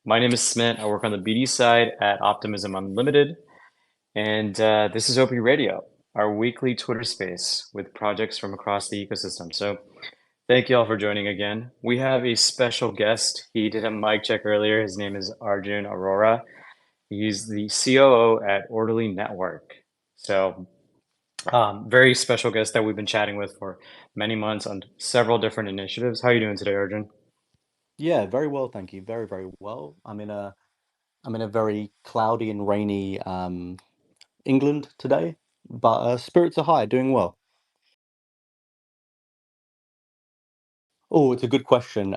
My name is Smith. I work on the BD side at Optimism Unlimited, and this is OP Radio, our weekly Twitter space with projects from across the ecosystem. So, thank you all for joining again. We have a special guest. He did a mic check earlier. His name is Arjun Arora. He's the COO at Orderly Network. So, very special guest that we've been chatting with for many months on several different initiatives. How are you doing today, Arjun? Yeah, very well, thank you. Very, very well. I'm in a very cloudy and rainy England today, but spirits are high, doing well. Oh, it's a good question.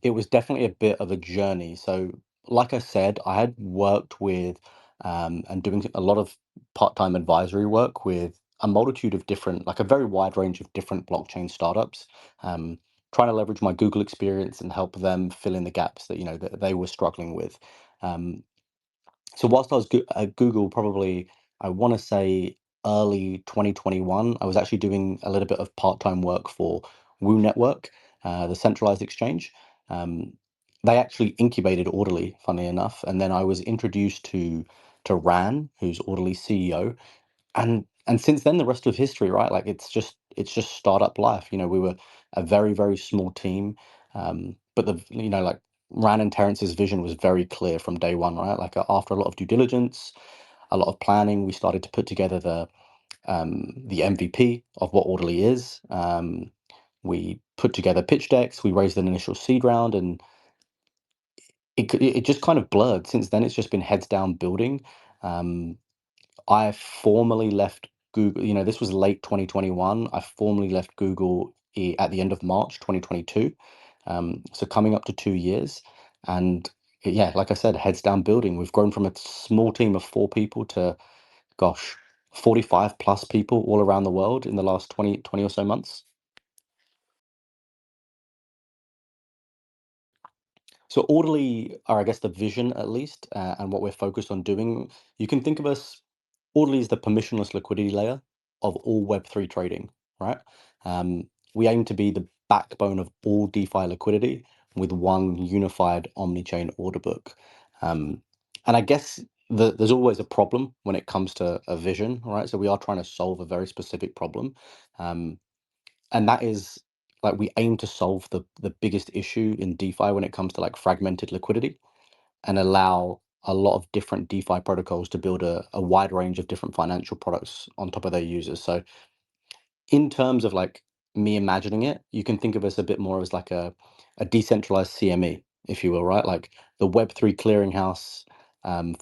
It was definitely a bit of a journey. So, like I said, I had worked with and doing a lot of part-time advisory work with a multitude of different, like a very wide range of different blockchain startups, um, trying to leverage my Google experience and help them fill in the gaps that that they were struggling with. Um, So whilst I was at Google, probably I want to say early 2021, I was actually doing a little bit of part-time work for Woo Network, the centralized exchange. Um, they actually incubated Orderly, funnily enough, and then I was introduced to Ran, who's Orderly's CEO, and since then the rest of history, right? Like it's just startup life. We were a very very small team, but like Ran and Terrence's vision was very clear from day one, right? Like after a lot of due diligence, a lot of planning, we started to put together the MVP of what Orderly is. We put together pitch decks, we raised an initial seed round, and it just kind of blurred. Since then, it's just been heads down building. Um, I formally left Google. This was late 2021. I formally left Google at the end of March 2022. So coming up to 2 years. And yeah, like I said, heads down building. We've grown from a small team of four people to, gosh, 45 plus people all around the world in the last 20 or so months. So Orderly are, I guess, the vision at least, and what we're focused on doing. You can think of us, Orderly is the permissionless liquidity layer of all Web3 trading, right? We aim to be the backbone of all DeFi liquidity with one unified omni-chain order book. Um, and I guess there's always a problem when it comes to a vision, right? So we are trying to solve a very specific problem. Um, and that is like we aim to solve the biggest issue in DeFi when it comes to like fragmented liquidity and allow a lot of different DeFi protocols to build a wide range of different financial products on top of their users. So in terms of like me imagining it, you can think of us a bit more as like a decentralized CME, if you will, right? Like the Web3 clearinghouse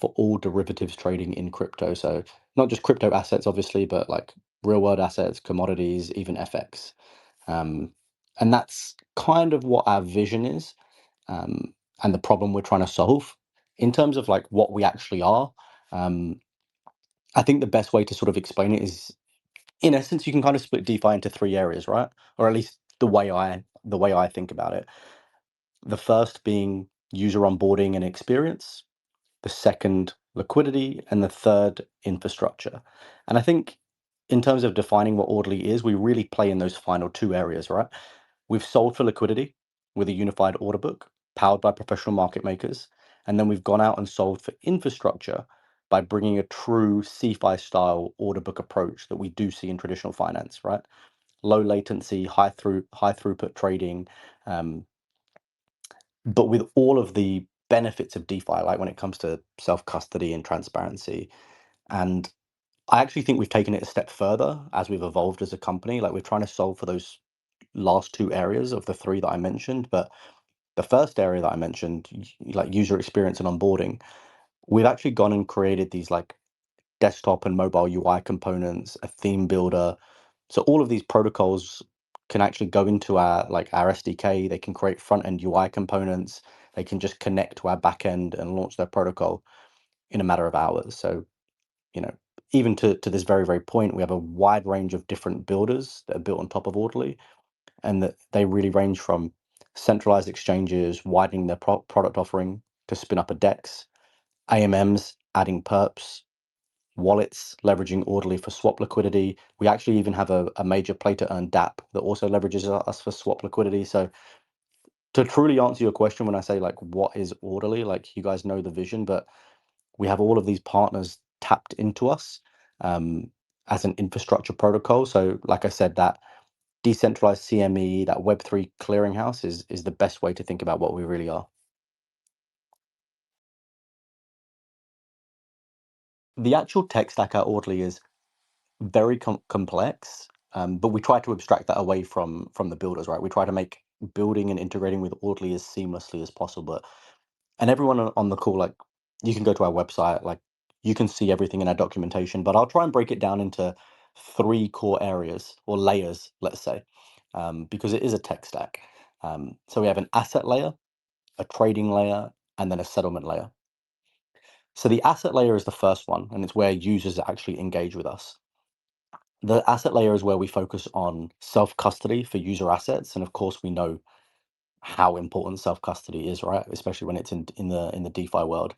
for all derivatives trading in crypto. So not just crypto assets, obviously, but like real world assets, commodities, even FX. Um, and that's kind of what our vision is, um, and the problem we're trying to solve. In terms of like what we actually are, um, I think the best way to sort of explain it is, in essence, you can kind of split DeFi into three areas, right? Or at least the way I think about it. The first being user onboarding and experience, the second liquidity, and the third infrastructure. And I think in terms of defining what Orderly is, we really play in those final two areas, right? We've sold for liquidity with a unified order book powered by professional market makers. And then we've gone out and sold for infrastructure by bringing a true CeFi style order book approach that we do see in traditional finance, right? Low latency, high throughput trading, um, but with all of the benefits of DeFi, like when it comes to self custody and transparency. And I actually think we've taken it a step further as we've evolved as a company. Like we're trying to solve for those last two areas of the three that I mentioned. But the first area that I mentioned, like user experience and onboarding, we've actually gone and created these like desktop and mobile UI components, a theme builder. So all of these protocols can actually go into our SDK. They can create front end UI components. They can just connect to our back end and launch their protocol in a matter of hours. So you know, even to this very, very point, we have a wide range of different builders that are built on top of Orderly, and that they really range from centralized exchanges, widening their product offering to spin up a DEX, AMMs, adding perps, wallets, leveraging Orderly for swap liquidity. We actually even have a major play to earn DApp that also leverages us for swap liquidity. So To truly answer your question, when I say like what is orderly, like you guys know the vision, but we have all of these partners tapped into us um, as an infrastructure protocol. So, like I said, that decentralized CME, that Web3 clearinghouse is the best way to think about what we really are. The actual tech stack at Audley is very complex, but we try to abstract that away from the builders, right? We try to make building and integrating with Audley as seamlessly as possible. And everyone on the call, like, you can go to our website, like, you can see everything in our documentation, but I'll try and break it down into three core areas or layers, let's say, because it is a tech stack. So we have an asset layer, a trading layer, and then a settlement layer. So the asset layer is the first one, and it's where users actually engage with us. The asset layer is where we focus on self custody for user assets, and of course, we know how important self custody is, right? Especially when it's in the DeFi world.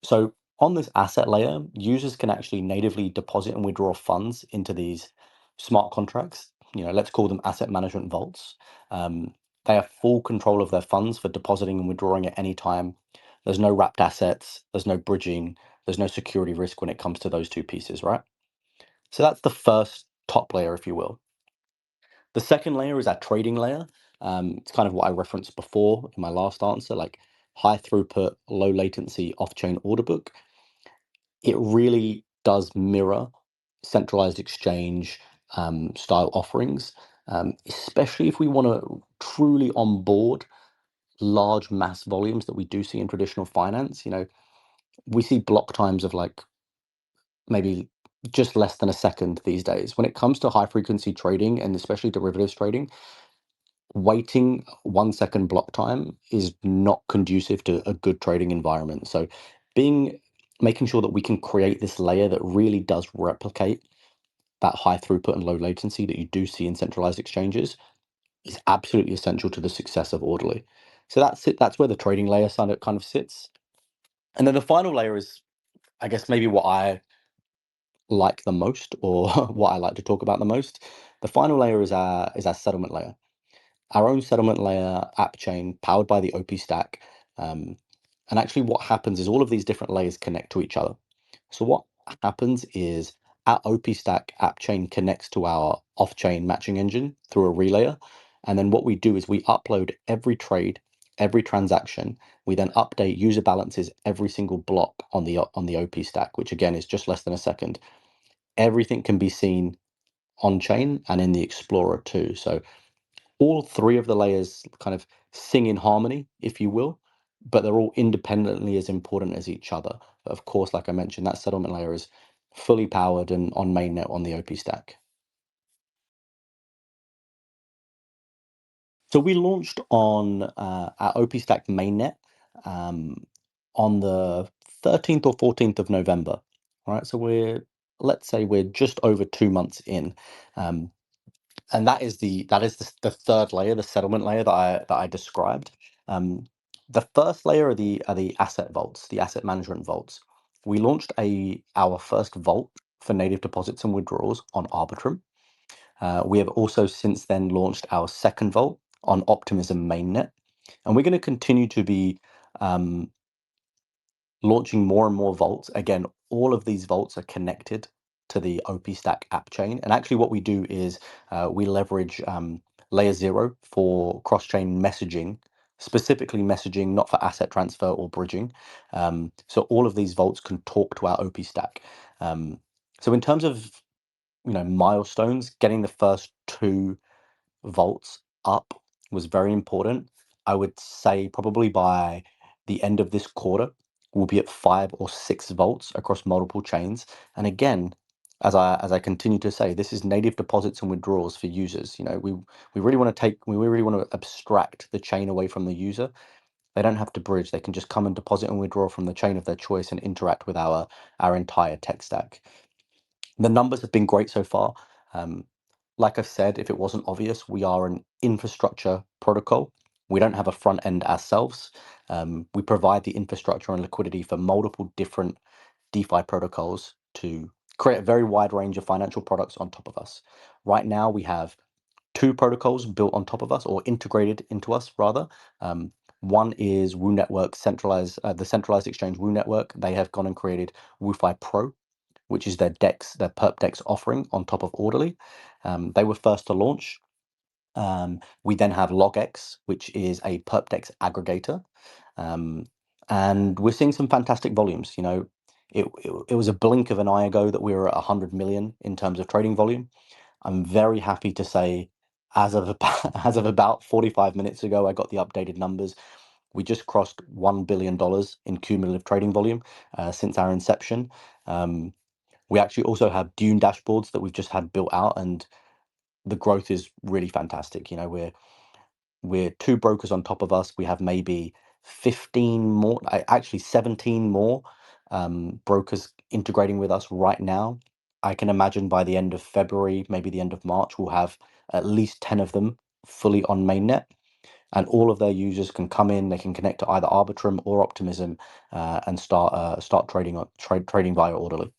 So on this asset layer, users can actually natively deposit and withdraw funds into these smart contracts. Let's call them asset management vaults. They have full control of their funds for depositing and withdrawing at any time. There's no wrapped assets, there's no bridging, there's no security risk when it comes to those two pieces, right? So that's the first top layer, if you will. The second layer is our trading layer. It's kind of what I referenced before in my last answer, like high throughput, low latency off-chain order book. It really does mirror centralized exchange style offerings, especially if we want to truly onboard large mass volumes that we do see in traditional finance. We see block times of like maybe just less than a second these days. When it comes to high frequency trading and especially derivatives trading, waiting 1 second block time is not conducive to a good trading environment. So being making sure that we can create this layer that really does replicate that high throughput and low latency that you do see in centralized exchanges is absolutely essential to the success of Orderly. So that's it. That's where the trading layer kind of sits. And then the final layer is, I guess, maybe what I like the most or what I like to talk about the most. The final layer is our settlement layer, our own settlement layer app chain powered by the OP stack. Um, and actually, what happens is all of these different layers connect to each other. So what happens is our OP stack app chain connects to our off-chain matching engine through a relayer. And then what we do is we upload every trade, every transaction. We then update user balances every single block on the OP stack, which again is just less than a second. Everything can be seen on chain and in the Explorer too. So all three of the layers kind of sing in harmony, if you will, but they're all independently as important as each other. Of course, like I mentioned, that settlement layer is fully powered and on mainnet on the OP stack. So we launched on our OP stack mainnet um, on the 13th or 14th of November. All right, so let's say we're just over 2 months in. Um, and that is the third layer, the settlement layer that I described. Um, the first layer are the asset vaults, the asset management vaults. We launched our first vault for native deposits and withdrawals on Arbitrum. We have also since then launched our second vault on Optimism mainnet, and we're going to continue to be um, launching more and more vaults. Again, all of these vaults are connected to the OP Stack app chain. And actually, what we do is we leverage layer zero for cross chain messaging, specifically messaging, not for asset transfer or bridging. So all of these vaults can talk to our OP Stack. So in terms of milestones, getting the first two volts up was very important. I would say probably by the end of this quarter, we'll be at 5 or 6 volts across multiple chains. And again, as I continue to say, this is native deposits and withdrawals for users. We really want to abstract the chain away from the user. They don't have to bridge. They can just come and deposit and withdraw from the chain of their choice and interact with our entire tech stack. The numbers have been great so far. Um, like I said, if it wasn't obvious, we are an infrastructure protocol. We don't have a front end ourselves. We provide the infrastructure and liquidity for multiple different DeFi protocols to create a very wide range of financial products on top of us. Right now, we have two protocols built on top of us or integrated into us rather. One is Woo Network centralized, the centralized exchange Woo Network. They have gone and created WooFi Pro, which is their DEX, their perp DEX offering on top of Orderly. They were first to launch. We then have LogX, which is a perp DEX aggregator. Um, and we're seeing some fantastic volumes. It was a blink of an eye ago that we were at 100 million in terms of trading volume. I'm very happy to say, as of about, as of about 45 minutes ago, I got the updated numbers. We just crossed $1 billion in cumulative trading volume since our inception. We actually also have Dune dashboards that we've just had built out, and the growth is really fantastic. We're two brokers on top of us. We have maybe 15 more, actually 17 more brokers integrating with us right now. I can imagine by the end of February, maybe the end of March, we'll have at least 10 of them fully on mainnet. And all of their users can come in, they can connect to either Arbitrum or Optimism and start trading via Orderly.